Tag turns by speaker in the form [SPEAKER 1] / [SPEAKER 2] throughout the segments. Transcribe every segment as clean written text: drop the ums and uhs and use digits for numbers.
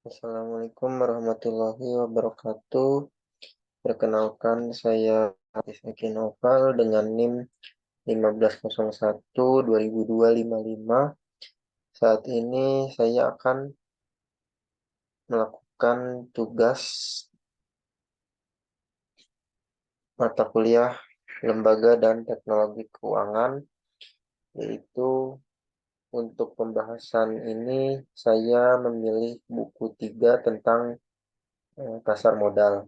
[SPEAKER 1] Assalamualaikum warahmatullahi wabarakatuh. Perkenalkan, saya Eki Noval dengan NIM 1501-22255. Saat ini saya akan melakukan tugas mata kuliah Lembaga dan Teknologi Keuangan, yaitu untuk pembahasan ini saya memilih buku 3 tentang pasar modal.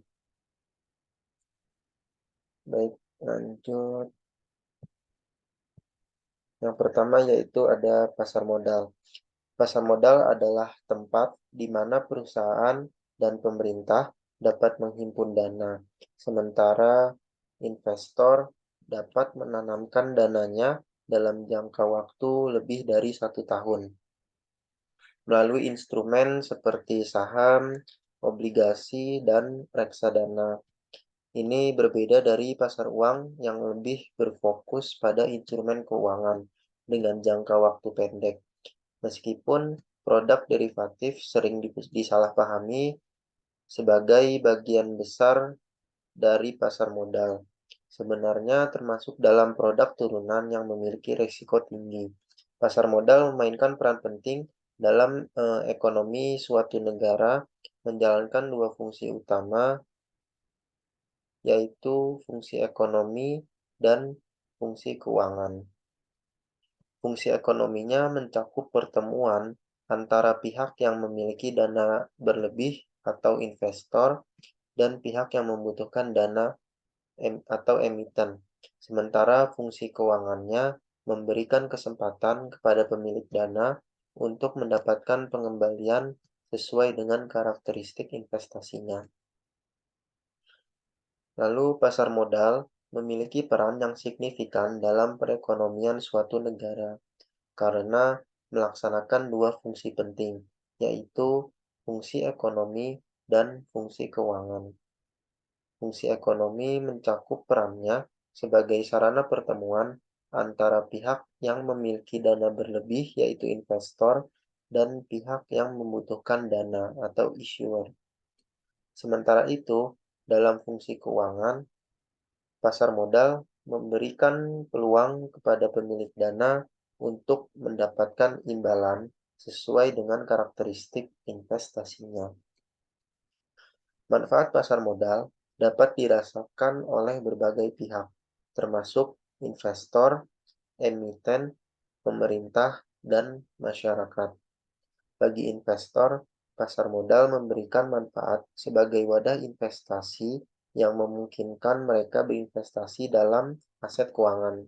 [SPEAKER 1] Baik, lanjut. Yang pertama yaitu ada pasar modal. Pasar modal adalah tempat di mana perusahaan dan pemerintah dapat menghimpun dana, sementara investor dapat menanamkan dananya dalam jangka waktu lebih dari 1 tahun melalui instrumen seperti saham, obligasi, dan reksadana. Ini berbeda dari pasar uang yang lebih berfokus pada instrumen keuangan dengan jangka waktu pendek. Meskipun produk derivatif sering disalahpahami sebagai bagian besar dari pasar modal, sebenarnya termasuk dalam produk turunan yang memiliki risiko tinggi. Pasar modal memainkan peran penting dalam ekonomi suatu negara, menjalankan 2 fungsi utama, yaitu fungsi ekonomi dan fungsi keuangan. Fungsi ekonominya mencakup pertemuan antara pihak yang memiliki dana berlebih atau investor dan pihak yang membutuhkan dana atau emiten. Sementara fungsi keuangannya memberikan kesempatan kepada pemilik dana untuk mendapatkan pengembalian sesuai dengan karakteristik investasinya. Lalu pasar modal memiliki peran yang signifikan dalam perekonomian suatu negara karena melaksanakan 2 fungsi penting, yaitu fungsi ekonomi dan fungsi keuangan. Fungsi ekonomi mencakup perannya sebagai sarana pertemuan antara pihak yang memiliki dana berlebih, yaitu investor, dan pihak yang membutuhkan dana atau issuer. Sementara itu, dalam fungsi keuangan, pasar modal memberikan peluang kepada pemilik dana untuk mendapatkan imbalan sesuai dengan karakteristik investasinya. Manfaat pasar modal dapat dirasakan oleh berbagai pihak, termasuk investor, emiten, pemerintah, dan masyarakat. Bagi investor, pasar modal memberikan manfaat sebagai wadah investasi yang memungkinkan mereka berinvestasi dalam aset keuangan.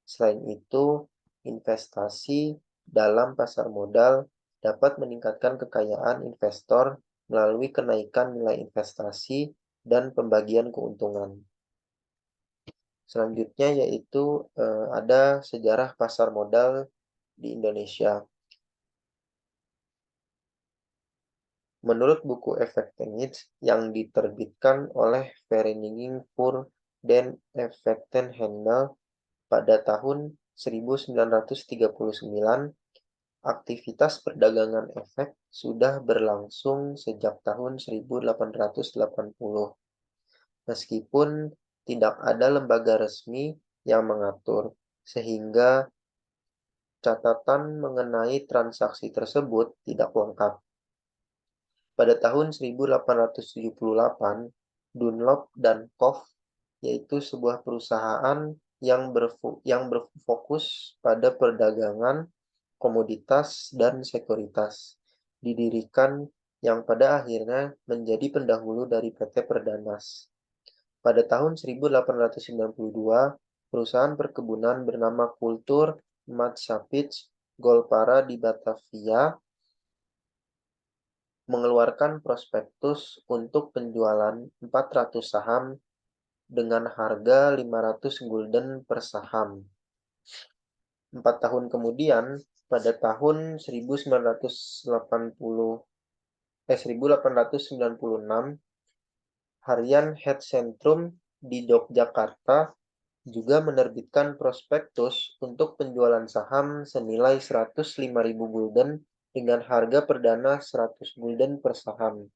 [SPEAKER 1] Selain itu, investasi dalam pasar modal dapat meningkatkan kekayaan investor melalui kenaikan nilai investasi dan pembagian keuntungan. Selanjutnya yaitu ada sejarah pasar modal di Indonesia. Menurut buku Effektenitz yang diterbitkan oleh Vereniging voor den Effektenhandel pada tahun 1939, aktivitas perdagangan efek sudah berlangsung sejak tahun 1880. Meskipun tidak ada lembaga resmi yang mengatur, sehingga catatan mengenai transaksi tersebut tidak lengkap. Pada tahun 1878, Dunlop dan Koch, yaitu sebuah perusahaan yang berfokus pada perdagangan komoditas dan sekuritas, didirikan yang pada akhirnya menjadi pendahulu dari PT Perdanas. Pada tahun 1892, perusahaan perkebunan bernama Kultur Maatschappij Golpara di Batavia mengeluarkan prospektus untuk penjualan 400 saham dengan harga 500 gulden per saham. 4 tahun kemudian, pada tahun 1896, Harian Het Centrum di Yogyakarta juga menerbitkan prospektus untuk penjualan saham senilai 105.000 gulden dengan harga perdana 100 gulden per saham.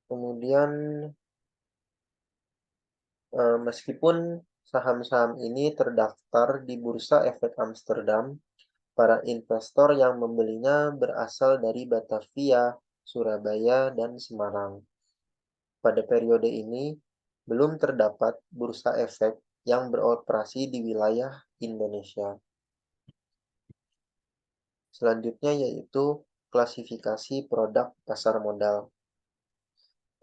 [SPEAKER 1] Kemudian, meskipun saham-saham ini terdaftar di Bursa Efek Amsterdam, para investor yang membelinya berasal dari Batavia, Surabaya, dan Semarang. Pada periode ini, belum terdapat bursa efek yang beroperasi di wilayah Indonesia. Selanjutnya yaitu klasifikasi produk pasar modal.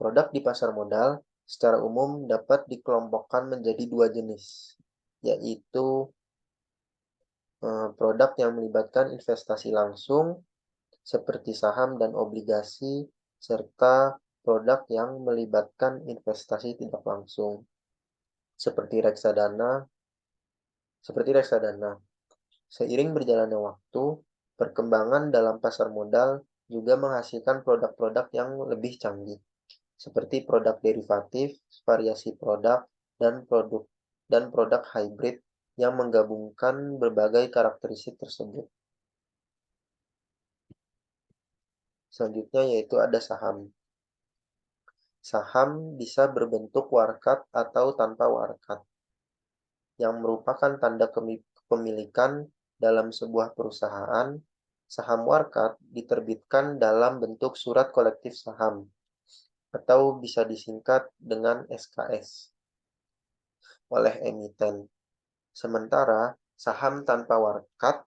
[SPEAKER 1] Produk di pasar modal secara umum dapat dikelompokkan menjadi dua jenis, yaitu produk yang melibatkan investasi langsung seperti saham dan obligasi, serta produk yang melibatkan investasi tidak langsung seperti reksadana. Seiring berjalannya waktu, perkembangan dalam pasar modal juga menghasilkan produk-produk yang lebih canggih, seperti produk derivatif, variasi produk, dan produk hybrid yang menggabungkan berbagai karakteristik tersebut. Selanjutnya yaitu ada saham. Saham bisa berbentuk warkat atau tanpa warkat, yang merupakan tanda kepemilikan dalam sebuah perusahaan. Saham warkat diterbitkan dalam bentuk surat kolektif saham, atau bisa disingkat dengan SKS, oleh emiten. Sementara saham tanpa warkat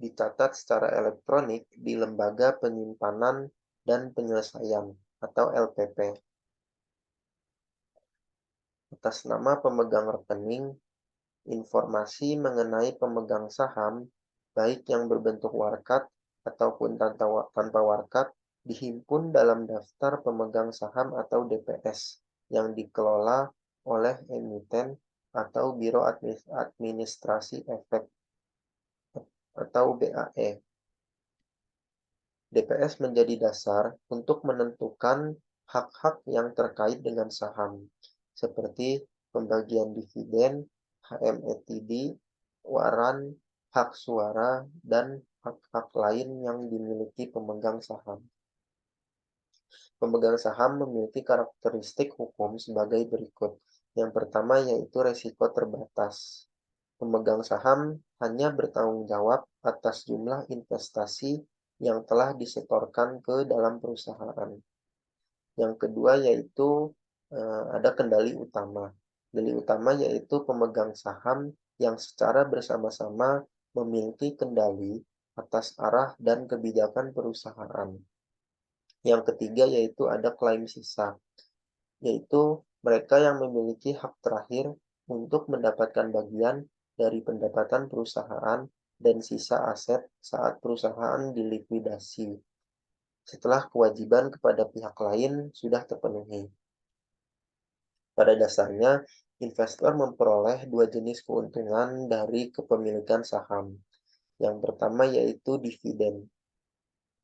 [SPEAKER 1] dicatat secara elektronik di Lembaga Penyimpanan dan Penyelesaian atau LPP. Atas nama pemegang rekening, informasi mengenai pemegang saham, baik yang berbentuk warkat ataupun tanpa warkat, dihimpun dalam daftar pemegang saham atau DPS yang dikelola oleh emiten atau Biro Administrasi Efek atau BAE. DPS menjadi dasar untuk menentukan hak-hak yang terkait dengan saham, seperti pembagian dividen, HMETD, waran, hak suara, dan hak-hak lain yang dimiliki pemegang saham. Pemegang saham memiliki karakteristik hukum sebagai berikut. Yang pertama yaitu resiko terbatas. Pemegang saham hanya bertanggung jawab atas jumlah investasi yang telah disetorkan ke dalam perusahaan. Yang kedua yaitu ada kendali utama. Kendali utama yaitu pemegang saham yang secara bersama-sama memiliki kendali atas arah dan kebijakan perusahaan. Yang ketiga yaitu ada klaim sisa, yaitu mereka yang memiliki hak terakhir untuk mendapatkan bagian dari pendapatan perusahaan dan sisa aset saat perusahaan dilikuidasi, setelah kewajiban kepada pihak lain sudah terpenuhi. Pada dasarnya, investor memperoleh dua jenis keuntungan dari kepemilikan saham. Yang pertama yaitu dividen.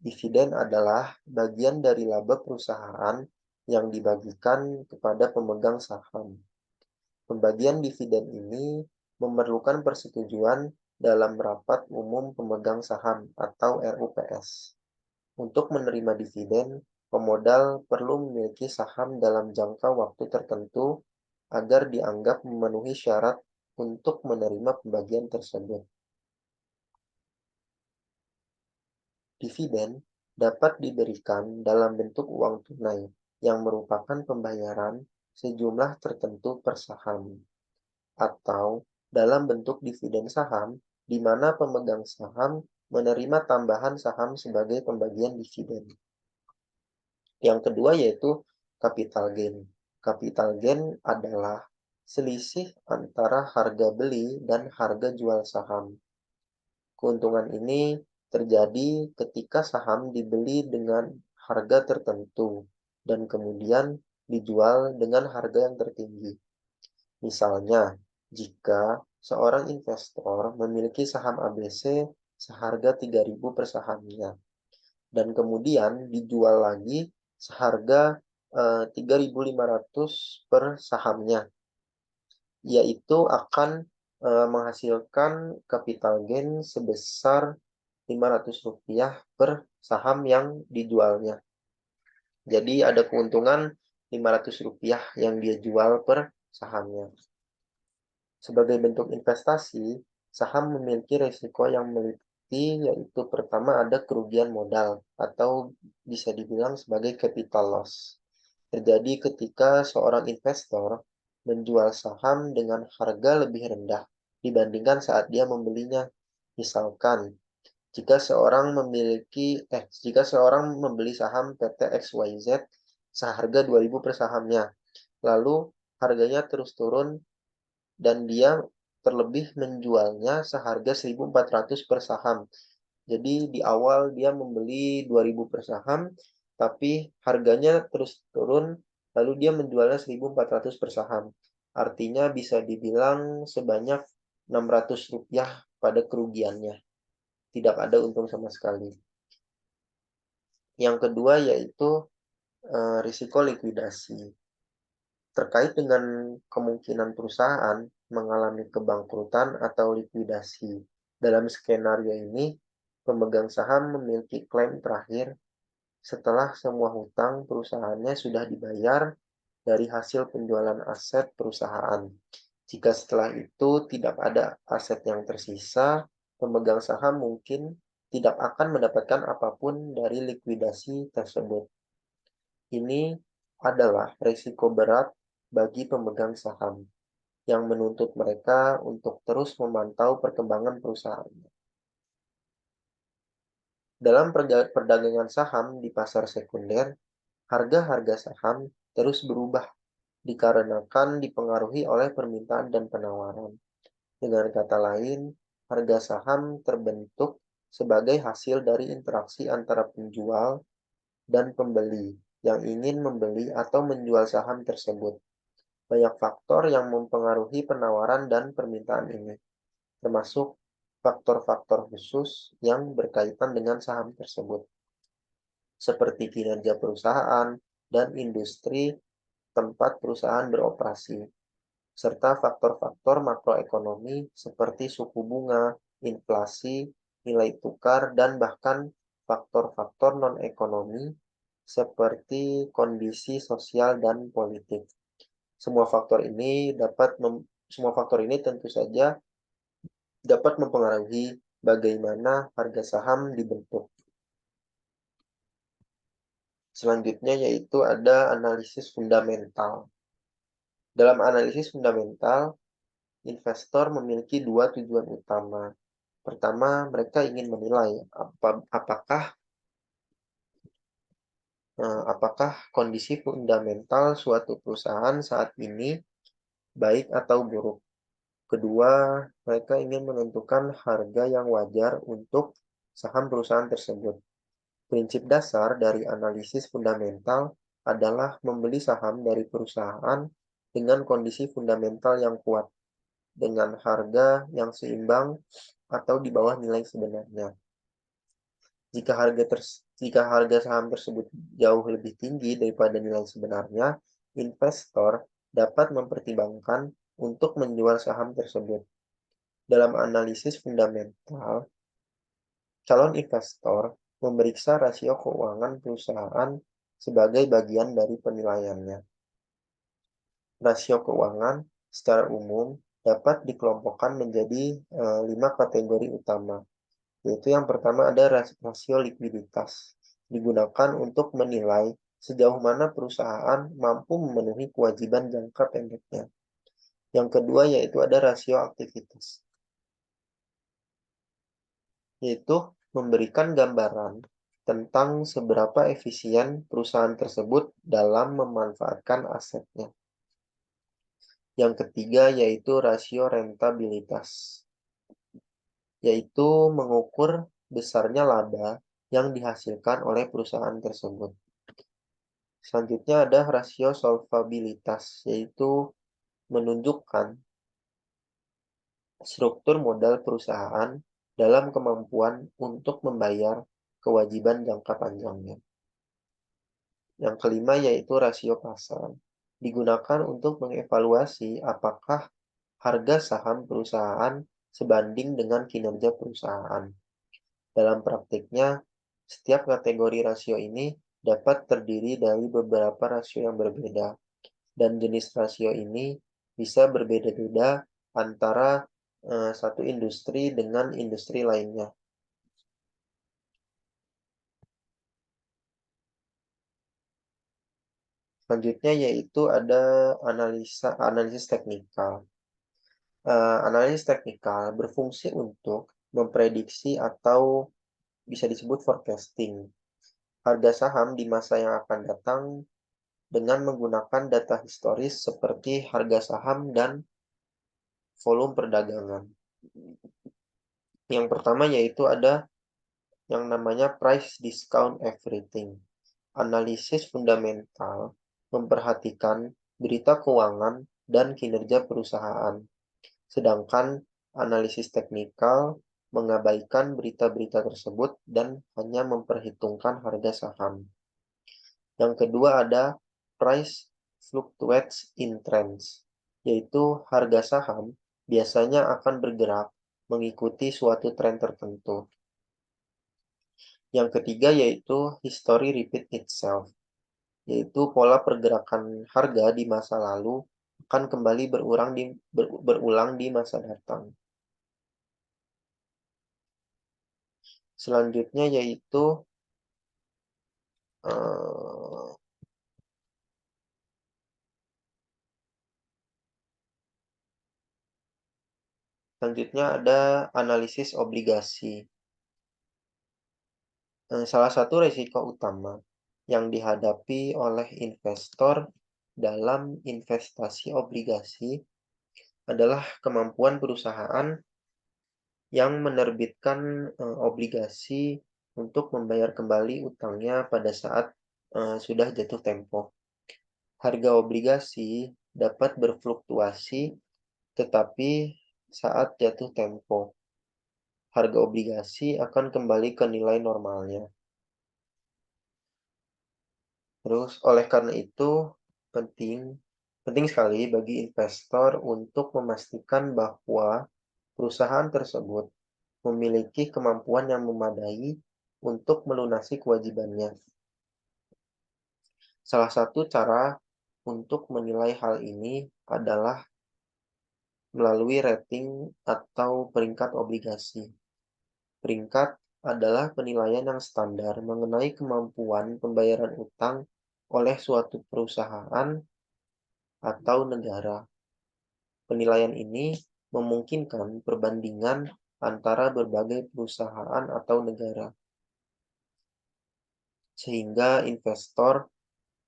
[SPEAKER 1] Dividen adalah bagian dari laba perusahaan yang dibagikan kepada pemegang saham. Pembagian dividen ini memerlukan persetujuan dalam rapat umum pemegang saham atau RUPS. Untuk menerima dividen, pemodal perlu memiliki saham dalam jangka waktu tertentu agar dianggap memenuhi syarat untuk menerima pembagian tersebut. Dividen dapat diberikan dalam bentuk uang tunai yang merupakan pembayaran sejumlah tertentu per saham, atau dalam bentuk dividen saham di mana pemegang saham menerima tambahan saham sebagai pembagian dividen. Yang kedua yaitu capital gain. Capital gain adalah selisih antara harga beli dan harga jual saham. Keuntungan ini terjadi ketika saham dibeli dengan harga tertentu dan kemudian dijual dengan harga yang tertinggi. Misalnya, jika seorang investor memiliki saham ABC seharga 3.000 per sahamnya dan kemudian dijual lagi seharga 3.500 per sahamnya, yaitu akan menghasilkan capital gain sebesar Rp500 per saham yang dijualnya. Jadi ada keuntungan Rp500 yang dia jual per sahamnya. Sebagai bentuk investasi, saham memiliki risiko yang meliputi, yaitu pertama ada kerugian modal atau bisa dibilang sebagai capital loss. Terjadi ketika seorang investor menjual saham dengan harga lebih rendah dibandingkan saat dia membelinya. Misalkan, jika seorang membeli saham PT XYZ seharga 2.000 per sahamnya, lalu harganya terus turun dan dia terlebih menjualnya seharga 1.400 per saham. Jadi di awal dia membeli 2.000 per saham, tapi harganya terus turun, lalu dia menjualnya 1.400 per saham. Artinya bisa dibilang sebanyak Rp600 pada kerugiannya. Tidak ada untung sama sekali. Yang kedua yaitu risiko likuidasi. Terkait dengan kemungkinan perusahaan mengalami kebangkrutan atau likuidasi. Dalam skenario ini, pemegang saham memiliki klaim terakhir setelah semua hutang perusahaannya sudah dibayar dari hasil penjualan aset perusahaan. Jika setelah itu tidak ada aset yang tersisa, pemegang saham mungkin tidak akan mendapatkan apapun dari likuidasi tersebut. Ini adalah risiko berat bagi pemegang saham yang menuntut mereka untuk terus memantau perkembangan perusahaannya. Dalam perdagangan saham di pasar sekunder, harga-harga saham terus berubah dikarenakan dipengaruhi oleh permintaan dan penawaran. Dengan kata lain, harga saham terbentuk sebagai hasil dari interaksi antara penjual dan pembeli yang ingin membeli atau menjual saham tersebut. Banyak faktor yang mempengaruhi penawaran dan permintaan ini, termasuk faktor-faktor khusus yang berkaitan dengan saham tersebut, seperti kinerja perusahaan dan industri tempat perusahaan beroperasi, serta faktor-faktor makroekonomi seperti suku bunga, inflasi, nilai tukar, dan bahkan faktor-faktor non-ekonomi seperti kondisi sosial dan politik. Semua faktor ini tentu saja dapat mempengaruhi bagaimana harga saham dibentuk. Selanjutnya yaitu ada analisis fundamental. Dalam analisis fundamental, investor memiliki dua tujuan utama. Pertama, mereka ingin menilai apakah kondisi fundamental suatu perusahaan saat ini baik atau buruk. Kedua, mereka ingin menentukan harga yang wajar untuk saham perusahaan tersebut. Prinsip dasar dari analisis fundamental adalah membeli saham dari perusahaan dengan kondisi fundamental yang kuat, dengan harga yang seimbang atau di bawah nilai sebenarnya. Jika harga saham tersebut jauh lebih tinggi daripada nilai sebenarnya, investor dapat mempertimbangkan untuk menjual saham tersebut. Dalam analisis fundamental, calon investor memeriksa rasio keuangan perusahaan sebagai bagian dari penilaiannya. Rasio keuangan secara umum dapat dikelompokkan menjadi 5 kategori utama, yaitu yang pertama ada rasio likuiditas, digunakan untuk menilai sejauh mana perusahaan mampu memenuhi kewajiban jangka pendeknya. Yang kedua yaitu ada rasio aktivitas, yaitu memberikan gambaran tentang seberapa efisien perusahaan tersebut dalam memanfaatkan asetnya. Yang ketiga yaitu rasio rentabilitas, yaitu mengukur besarnya laba yang dihasilkan oleh perusahaan tersebut. Selanjutnya ada rasio solvabilitas, yaitu menunjukkan struktur modal perusahaan dalam kemampuan untuk membayar kewajiban jangka panjangnya. Yang kelima yaitu rasio pasar, digunakan untuk mengevaluasi apakah harga saham perusahaan sebanding dengan kinerja perusahaan. Dalam praktiknya, setiap kategori rasio ini dapat terdiri dari beberapa rasio yang berbeda, dan jenis rasio ini bisa berbeda-beda antara satu industri dengan industri lainnya. Selanjutnya yaitu ada analisis teknikal. Analisis teknikal berfungsi untuk memprediksi atau bisa disebut forecasting harga saham di masa yang akan datang dengan menggunakan data historis seperti harga saham dan volume perdagangan. Yang pertama yaitu ada yang namanya price discount everything. Analisis fundamental memperhatikan berita keuangan dan kinerja perusahaan, sedangkan analisis teknikal mengabaikan berita-berita tersebut dan hanya memperhitungkan harga saham. Yang kedua ada price fluctuates in trends, yaitu harga saham biasanya akan bergerak mengikuti suatu tren tertentu. Yang ketiga yaitu history repeat itself, yaitu pola pergerakan harga di masa lalu akan kembali berulang di masa datang. Selanjutnya yaitu ada analisis obligasi. Salah satu risiko utama yang dihadapi oleh investor dalam investasi obligasi adalah kemampuan perusahaan yang menerbitkan obligasi untuk membayar kembali utangnya pada saat sudah jatuh tempo. Harga obligasi dapat berfluktuasi, tetapi saat jatuh tempo, harga obligasi akan kembali ke nilai normalnya. Terus oleh karena itu penting sekali bagi investor untuk memastikan bahwa perusahaan tersebut memiliki kemampuan yang memadai untuk melunasi kewajibannya. Salah satu cara untuk menilai hal ini adalah melalui rating atau peringkat obligasi. Peringkat adalah penilaian yang standar mengenai kemampuan pembayaran utang oleh suatu perusahaan atau negara. Penilaian ini memungkinkan perbandingan antara berbagai perusahaan atau negara, sehingga investor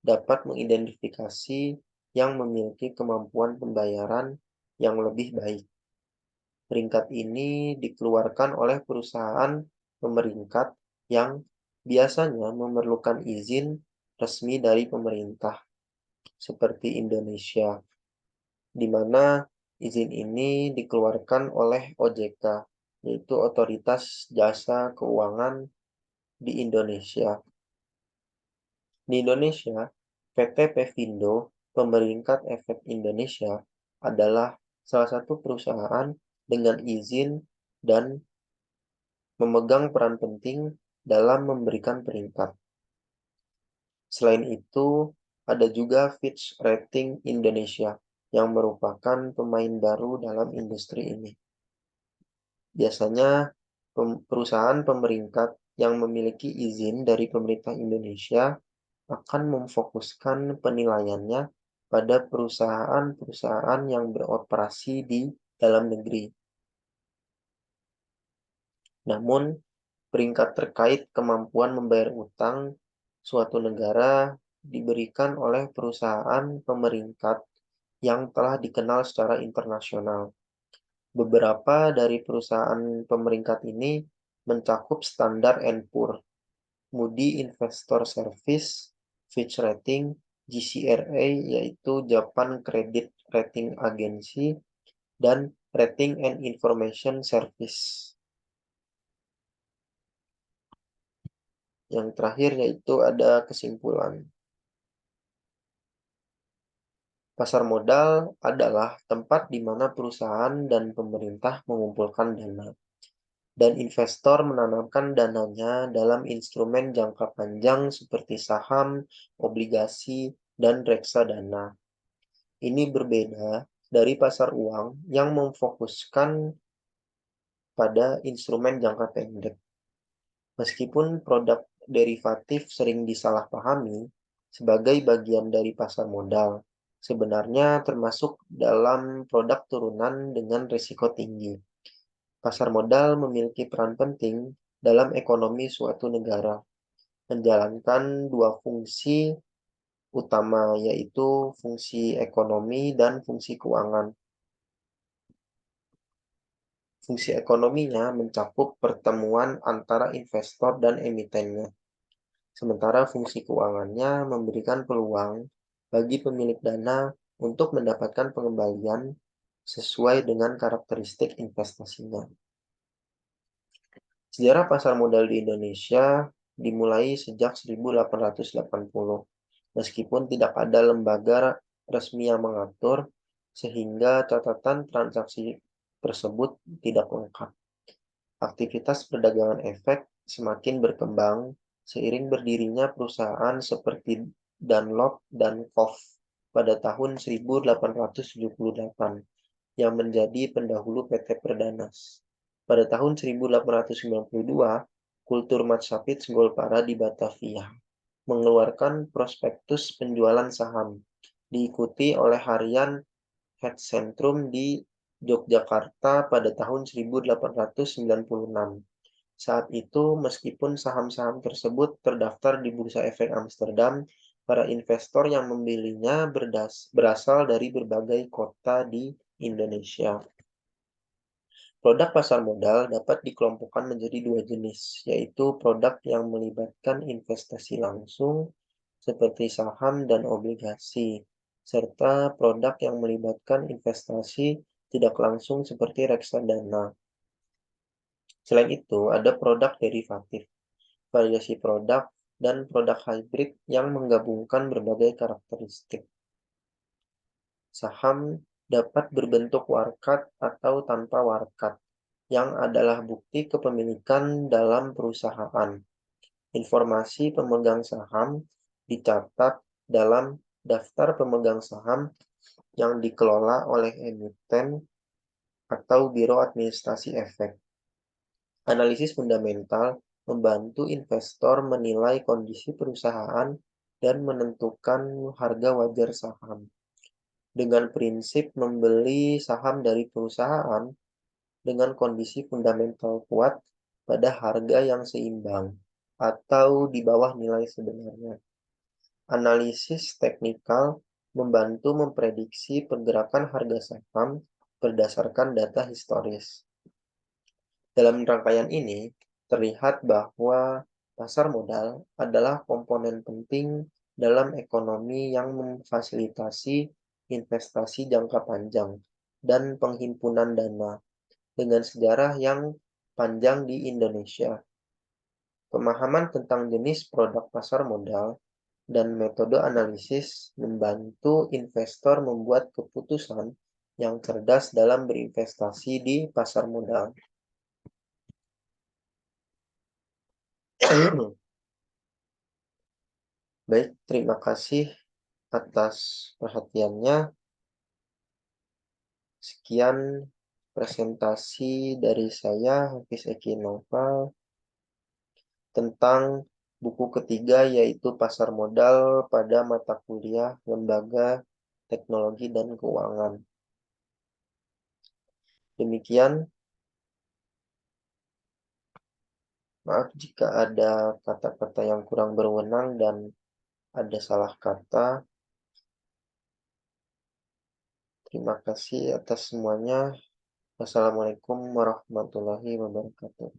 [SPEAKER 1] dapat mengidentifikasi yang memiliki kemampuan pembayaran yang lebih baik. Peringkat ini dikeluarkan oleh perusahaan pemeringkat yang biasanya memerlukan izin resmi dari pemerintah, seperti Indonesia, di mana izin ini dikeluarkan oleh OJK, yaitu Otoritas Jasa Keuangan di Indonesia. Di Indonesia, PT Pevindo, Pemeringkat Efek Indonesia, adalah salah satu perusahaan dengan izin dan memegang peran penting dalam memberikan peringkat. Selain itu, ada juga Fitch Rating Indonesia yang merupakan pemain baru dalam industri ini. Biasanya, perusahaan pemeringkat yang memiliki izin dari pemerintah Indonesia akan memfokuskan penilaiannya pada perusahaan-perusahaan yang beroperasi di dalam negeri. Namun, peringkat terkait kemampuan membayar utang suatu negara diberikan oleh perusahaan pemeringkat yang telah dikenal secara internasional. Beberapa dari perusahaan pemeringkat ini mencakup standar & Poor, Moody Investor Service, Fitch Rating, GCRA yaitu Japan Credit Rating Agency, dan Rating and Information Service. Yang terakhir yaitu ada kesimpulan. Pasar modal adalah tempat di mana perusahaan dan pemerintah mengumpulkan dana, dan investor menanamkan dananya dalam instrumen jangka panjang seperti saham, obligasi, dan reksadana. Ini berbeda dari pasar uang yang memfokuskan pada instrumen jangka pendek. Meskipun produk derivatif sering disalahpahami sebagai bagian dari pasar modal, sebenarnya termasuk dalam produk turunan dengan risiko tinggi. Pasar modal memiliki peran penting dalam ekonomi suatu negara, menjalankan dua fungsi utama, yaitu fungsi ekonomi dan fungsi keuangan. Fungsi ekonominya mencakup pertemuan antara investor dan emitennya, sementara fungsi keuangannya memberikan peluang bagi pemilik dana untuk mendapatkan pengembalian sesuai dengan karakteristik investasinya. Sejarah pasar modal di Indonesia dimulai sejak 1880, meskipun tidak ada lembaga resmi yang mengatur, sehingga catatan transaksi tersebut tidak lengkap. Aktivitas perdagangan efek semakin berkembang seiring berdirinya perusahaan seperti Dunlop dan Koff pada tahun 1878 yang menjadi pendahulu PT Perdanas. Pada tahun 1892, Kultur Matsapits Golpara di Batavia mengeluarkan prospektus penjualan saham, diikuti oleh harian Het Centrum di Yogyakarta pada tahun 1896. Saat itu, meskipun saham-saham tersebut terdaftar di Bursa Efek Amsterdam, para investor yang membelinya berasal dari berbagai kota di Indonesia. Produk pasar modal dapat dikelompokkan menjadi dua jenis, yaitu produk yang melibatkan investasi langsung seperti saham dan obligasi, serta produk yang melibatkan investasi tidak langsung seperti reksadana. Selain itu, ada produk derivatif, variasi produk, dan produk hybrid yang menggabungkan berbagai karakteristik. Saham dapat berbentuk warkat atau tanpa warkat, yang adalah bukti kepemilikan dalam perusahaan. Informasi pemegang saham dicatat dalam daftar pemegang saham yang dikelola oleh emiten atau Biro Administrasi Efek. Analisis fundamental membantu investor menilai kondisi perusahaan dan menentukan harga wajar saham. Dengan prinsip membeli saham dari perusahaan dengan kondisi fundamental kuat pada harga yang seimbang atau di bawah nilai sebenarnya. Analisis teknikal membantu memprediksi pergerakan harga saham berdasarkan data historis. Dalam rangkaian ini, terlihat bahwa pasar modal adalah komponen penting dalam ekonomi yang memfasilitasi investasi jangka panjang dan penghimpunan dana dengan sejarah yang panjang di Indonesia. Pemahaman tentang jenis produk pasar modal dan metode analisis membantu investor membuat keputusan yang cerdas dalam berinvestasi di pasar modal. Baik, terima kasih atas perhatiannya. Sekian presentasi dari saya, Hafiz Eki Noval, tentang buku ketiga, yaitu Pasar Modal pada mata kuliah Lembaga Teknologi dan Keuangan. Demikian, maaf jika ada kata-kata yang kurang berwenang dan ada salah kata. Terima kasih atas semuanya. Wassalamualaikum warahmatullahi wabarakatuh.